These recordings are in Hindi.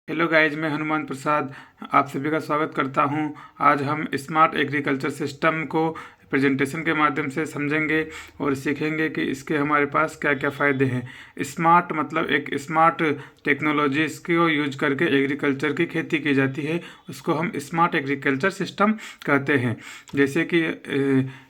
हेलो गाइज, मैं हनुमान प्रसाद आप सभी का स्वागत करता हूं। आज हम स्मार्ट एग्रीकल्चर सिस्टम को प्रेजेंटेशन के माध्यम से समझेंगे और सीखेंगे कि इसके हमारे पास क्या क्या फ़ायदे हैं। स्मार्ट मतलब एक स्मार्ट टेक्नोलॉजीज़ को यूज करके एग्रीकल्चर की खेती की जाती है, उसको हम स्मार्ट एग्रीकल्चर सिस्टम कहते हैं। जैसे कि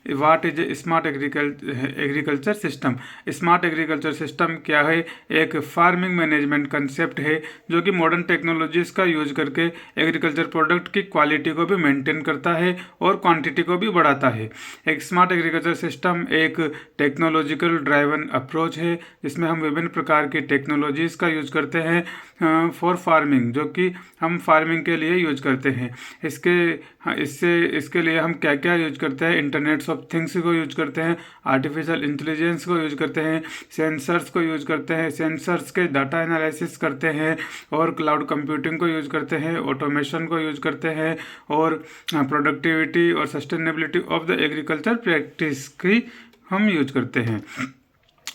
what is a smart agriculture system. Smart agriculture system क्या है? एक फार्मिंग मैनेजमेंट कंसेप्ट है जो कि मॉडर्न टेक्नोलॉजीज़ का यूज करके एग्रीकल्चर प्रोडक्ट की क्वालिटी को भी मेंटेन करता है और क्वांटिटी को भी बढ़ाता है। एक स्मार्ट एग्रीकल्चर सिस्टम एक टेक्नोलॉजिकल ड्राइवन अप्रोच है जिसमें हम विभिन्न प्रकार की टेक्नोलॉजीज़ का यूज करते हैं फॉर फार्मिंग, जो कि हम फार्मिंग के लिए यूज करते हैं। इसके लिए हम क्या क्या यूज करते हैं? इंटरनेट ऑफ थिंग्स को यूज करते हैं, आर्टिफिशियल इंटेलिजेंस को यूज करते हैं, सेंसर्स को यूज करते हैं, सेंसर्स के डाटा एनालिसिस करते हैं और क्लाउड कंप्यूटिंग को यूज करते हैं, ऑटोमेशन को यूज करते हैं और प्रोडक्टिविटी और sustainability of the agriculture practice की हम यूज करते हैं।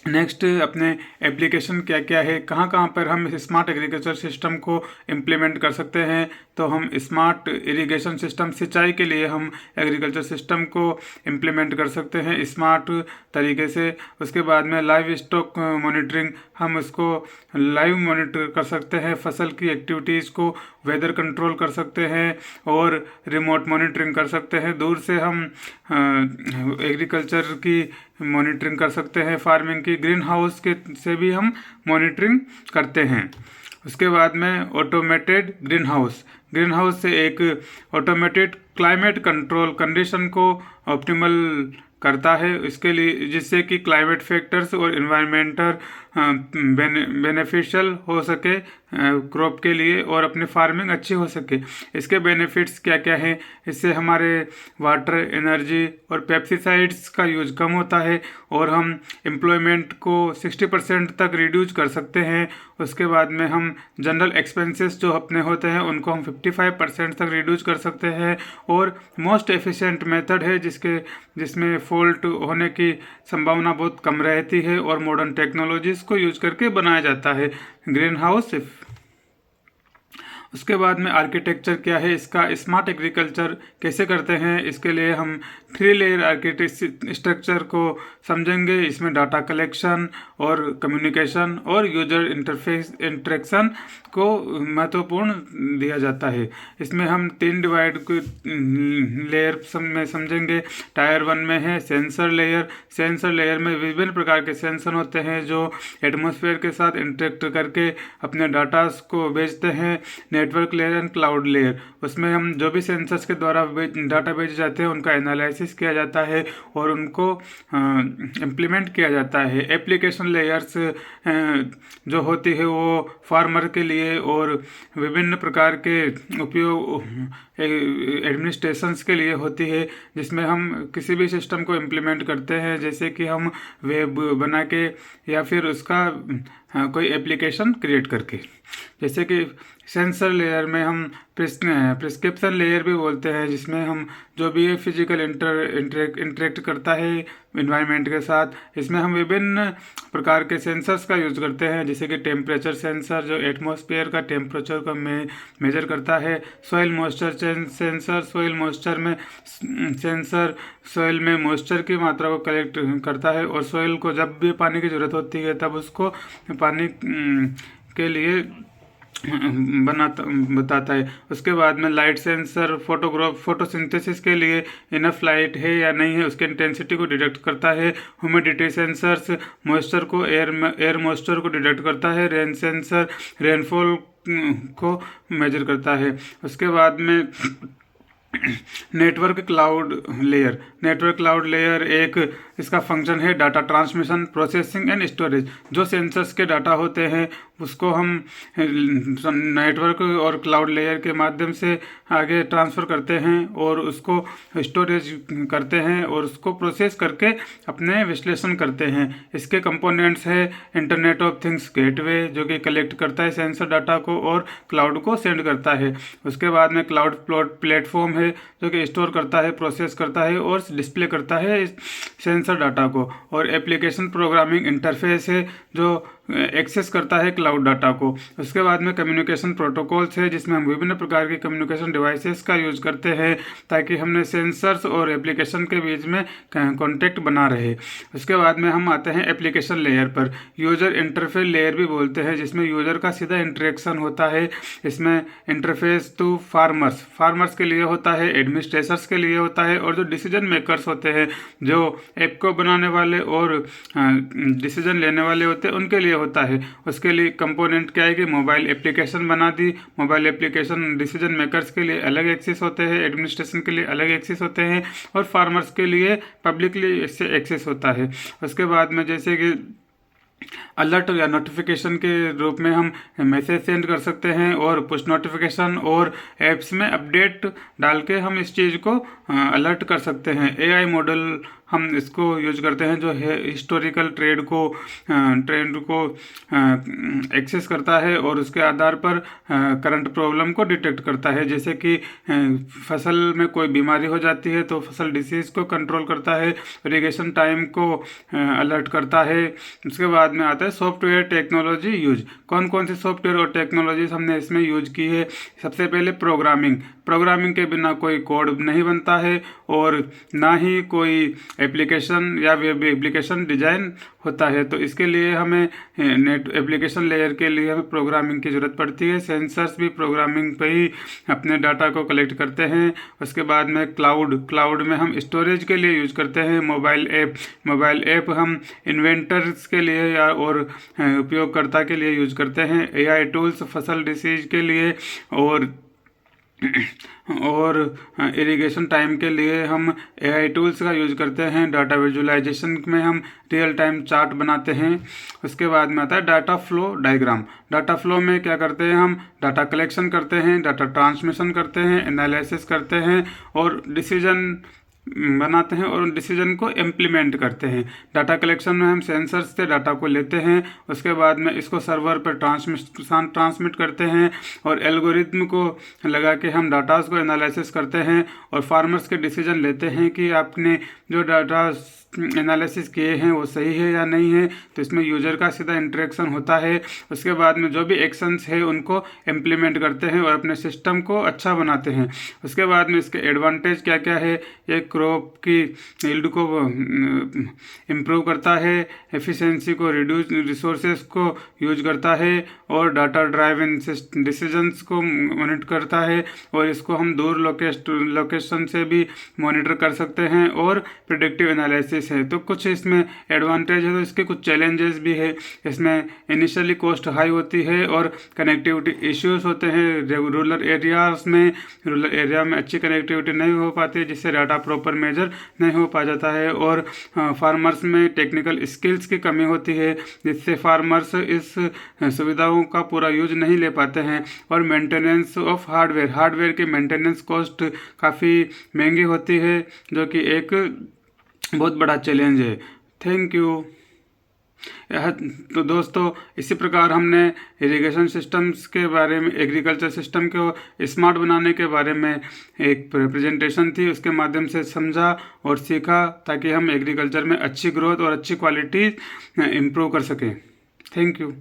नेक्स्ट, अपने एप्लीकेशन क्या क्या है, कहाँ कहाँ पर हम स्मार्ट एग्रीकल्चर सिस्टम को इम्प्लीमेंट कर सकते हैं। तो हम स्मार्ट इरिगेशन सिस्टम, सिंचाई के लिए हम एग्रीकल्चर सिस्टम को इम्प्लीमेंट कर सकते हैं स्मार्ट तरीके से। उसके बाद में लाइव स्टॉक मॉनिटरिंग, हम उसको लाइव मॉनिटर कर सकते हैं, फसल की एक्टिविटीज़ को वेदर कंट्रोल कर सकते हैं और रिमोट मॉनिटरिंग कर सकते हैं। दूर से हम एग्रीकल्चर की मॉनिटरिंग कर सकते हैं, फार्मिंग की। ग्रीन हाउस के से भी हम मॉनिटरिंग करते हैं। उसके बाद में ऑटोमेटेड ग्रीन हाउस से एक ऑटोमेटेड क्लाइमेट कंट्रोल कंडीशन को ऑप्टिमल करता है, इसके लिए जिससे कि क्लाइमेट फैक्टर्स और इन्वायरमेंटल बेनिफिशियल हो सके क्रॉप के लिए और अपनी फार्मिंग अच्छी हो सके। इसके बेनिफिट्स क्या क्या हैं? इससे हमारे वाटर, एनर्जी और पेस्टिसाइड्स का यूज कम होता है और हम एम्प्लॉयमेंट को 60% तक रिड्यूस कर सकते हैं। उसके बाद में हम जनरल एक्सपेंसेस जो अपने होते हैं उनको हम 55% तक रिड्यूस कर सकते हैं और मोस्ट एफिशिएंट मेथड है जिसमें फॉल्ट होने की संभावना बहुत कम रहती है और मॉडर्न टेक्नोलॉजीज को यूज करके बनाया जाता है ग्रीन हाउस। उसके बाद में आर्किटेक्चर क्या है इसका, स्मार्ट एग्रीकल्चर कैसे करते हैं, इसके लिए हम 3 लेयर आर्किटेक्चर स्ट्रक्चर को समझेंगे। इसमें डाटा कलेक्शन और कम्युनिकेशन और यूजर इंटरफेस इंटरेक्शन को महत्वपूर्ण दिया जाता है। इसमें हम 3 डिवाइड लेयर में समझेंगे। टायर 1 में है सेंसर लेयर में विभिन्न प्रकार के सेंसर होते हैं जो एटमॉस्फेयर के साथ इंटरेक्ट करके अपने डाटा को भेजते हैं। Network layer and cloud layer, उसमें हम जो भी सेंसर्स के द्वारा डाटा भेजे जाते हैं उनका एनालिसिस किया जाता है और उनको इम्प्लीमेंट किया जाता है। एप्लीकेशन लेयर्स जो होती है वो फार्मर के लिए और विभिन्न प्रकार के उपयोग एडमिनिस्ट्रेशंस के लिए होती है, जिसमें हम किसी भी सिस्टम को इम्प्लीमेंट करते हैं, जैसे कि हम वेब बना के या फिर उसका कोई एप्लीकेशन क्रिएट करके। जैसे कि सेंसर लेयर में हम प्रिस्क्रिप्शन लेयर भी बोलते हैं, जिसमें हम जो भी ये फिजिकल इंटरेक्ट करता है इन्वायरमेंट के साथ, इसमें हम विभिन्न प्रकार के सेंसर्स का यूज करते हैं। जैसे कि टेम्परेचर सेंसर जो एटमॉस्फेयर का टेम्परेचर को मेजर करता है, soil moisture sensor soil moisture में सेंसर सॉइल में मॉइस्चर की मात्रा को कलेक्ट करता है और सॉइल को जब भी पानी की ज़रूरत होती है तब उसको पानी के लिए बताता है। उसके बाद में लाइट सेंसर फोटोसिंथेसिस के लिए इनफ लाइट है या नहीं है उसके इंटेंसिटी को डिटेक्ट करता है। ह्यूमिडिटी सेंसर्स मॉइस्चर को एयर मॉइस्चर को डिटेक्ट करता है। रेन सेंसर रेनफॉल को मेजर करता है। उसके बाद में नेटवर्क क्लाउड लेयर एक इसका फंक्शन है data transmission, processing and storage. जो सेंसर्स के डाटा होते हैं उसको हम नेटवर्क और क्लाउड लेयर के माध्यम से आगे ट्रांसफ़र करते हैं और उसको स्टोरेज करते हैं और उसको प्रोसेस करके अपने विश्लेषण करते हैं। इसके कंपोनेंट्स है इंटरनेट ऑफ थिंग्स गेटवे, जो कि कलेक्ट करता है सेंसर डाटा को और क्लाउड को सेंड करता है। उसके बाद में क्लाउड प्लेटफॉर्म है जो कि स्टोर करता है, प्रोसेस करता है और डिस्प्ले करता है सेंसर डाटा को। और एप्लीकेशन प्रोग्रामिंग इंटरफेस है जो एक्सेस करता है क्लाउड डाटा को। उसके बाद में कम्युनिकेशन प्रोटोकॉल्स है, जिसमें हम विभिन्न प्रकार के कम्युनिकेशन डिवाइसेस का यूज करते हैं ताकि हमने सेंसर्स और एप्लीकेशन के बीच में कॉन्टेक्ट बना रहे। उसके बाद में हम आते हैं एप्लीकेशन लेयर पर, यूजर इंटरफेस लेयर भी बोलते हैं, जिसमें यूजर का सीधा इंटरेक्शन होता है। इसमें इंटरफेस टू फार्मर्स के लिए होता है, एडमिनिस्ट्रेटर्स के लिए होता है, और जो डिसीजन मेकर्स होते हैं, जो ऐप को बनाने वाले और डिसीजन लेने वाले होते हैं, उनके लिए होता है। उसके लिए कंपोनेंट क्या है कि मोबाइल एप्लीकेशन बना दी। मोबाइल एप्लीकेशन डिसीजन मेकर्स के लिए अलग एक्सेस होते हैं, एडमिनिस्ट्रेशन के लिए अलग एक्सेस होते हैं, और फार्मर्स के लिए पब्लिकली इससे एक्सेस होता है। उसके बाद में जैसे कि अलर्ट या नोटिफिकेशन के रूप में हम मैसेज सेंड कर सकते हैं, और पुश नोटिफिकेशन और ऐप्स में अपडेट डाल के हम इस चीज़ को अलर्ट कर सकते हैं। एआई मॉडल हम इसको यूज करते हैं, जो है हिस्टोरिकल ट्रेंड को एक्सेस करता है और उसके आधार पर करंट प्रॉब्लम को डिटेक्ट करता है। जैसे कि फसल में कोई बीमारी हो जाती है तो फसल डिसीज को कंट्रोल करता है, इरिगेशन टाइम को अलर्ट करता है। उसके बाद में आता है सॉफ्टवेयर टेक्नोलॉजी यूज। कौन कौन से सॉफ्टवेयर और टेक्नोलॉजीज हमने इसमें यूज की है? सबसे पहले प्रोग्रामिंग के बिना कोई कोड नहीं बनता है, और ना ही कोई एप्लीकेशन या वेब एप्लीकेशन डिजाइन होता है। तो इसके लिए हमें नेट एप्लीकेशन लेयर के लिए हमें प्रोग्रामिंग की ज़रूरत पड़ती है। सेंसर्स भी प्रोग्रामिंग पे ही अपने डाटा को कलेक्ट करते हैं। उसके बाद में क्लाउड में हम स्टोरेज के लिए यूज करते हैं। मोबाइल ऐप हम इन्वेंटर्स के लिए या और उपयोगकर्ता के लिए यूज करते हैं। एआई टूल्स फसल डिसीज के लिए और इरिगेशन टाइम के लिए हम एआई टूल्स का यूज करते हैं। डाटा विजुअलाइजेशन में हम रियल टाइम चार्ट बनाते हैं। उसके बाद में आता है data flow diagram. Data flow में क्या करते हैं? हम डाटा कलेक्शन करते हैं, डाटा ट्रांसमिशन करते हैं, एनालिसिस करते हैं, और डिसीजन बनाते हैं और डिसीजन को इम्प्लीमेंट करते हैं। डाटा कलेक्शन में हम सेंसर्स से डाटा को लेते हैं, उसके बाद में इसको सर्वर पर ट्रांसमिट करते हैं, और एल्गोरिथम को लगा के हम डाटास को एनालिसिस करते हैं, और फार्मर्स के डिसीजन लेते हैं कि आपने जो डाटा एनालिसिस किए हैं वो सही है या नहीं है। तो इसमें यूजर का सीधा इंटरेक्शन होता है। उसके बाद में जो भी एक्शंस है उनको इम्प्लीमेंट करते हैं और अपने सिस्टम को अच्छा बनाते हैं। उसके बाद में इसके एडवांटेज क्या क्या है? ये क्रॉप की यील्ड को इम्प्रूव करता है, एफिशिएंसी को रिड्यूस, रिसोर्सेज को यूज करता है, और डाटा ड्राइवन डिसीजंस को मॉनिटर करता है, और इसको हम दूर लोकेशन से भी मॉनिटर कर सकते हैं, और प्रेडिक्टिव एनालिसिस है। तो कुछ इसमें एडवांटेज है, तो इसके कुछ चैलेंजेस भी है। इसमें इनिशियली कॉस्ट हाई होती है, और कनेक्टिविटी इश्यूज होते हैं। रूरल एरिया में अच्छी कनेक्टिविटी नहीं हो पाती, जिससे डाटा प्रॉपर मेजर नहीं हो पा जाता है, और फार्मर्स में टेक्निकल स्किल्स की कमी होती है, जिससे फार्मर्स इस सुविधाओं का पूरा यूज नहीं ले पाते हैं। और मेंटेनेंस ऑफ हार्डवेयर की मेंटेनेंस कॉस्ट काफ़ी महंगी होती है, जो कि एक बहुत बड़ा चैलेंज है। Thank you. तो दोस्तों, इसी प्रकार हमने इरिगेशन सिस्टम्स के बारे में, एग्रीकल्चर सिस्टम को स्मार्ट बनाने के बारे में एक प्रेजेंटेशन थी, उसके माध्यम से समझा और सीखा, ताकि हम एग्रीकल्चर में अच्छी ग्रोथ और अच्छी क्वालिटी इम्प्रूव कर सकें। Thank you.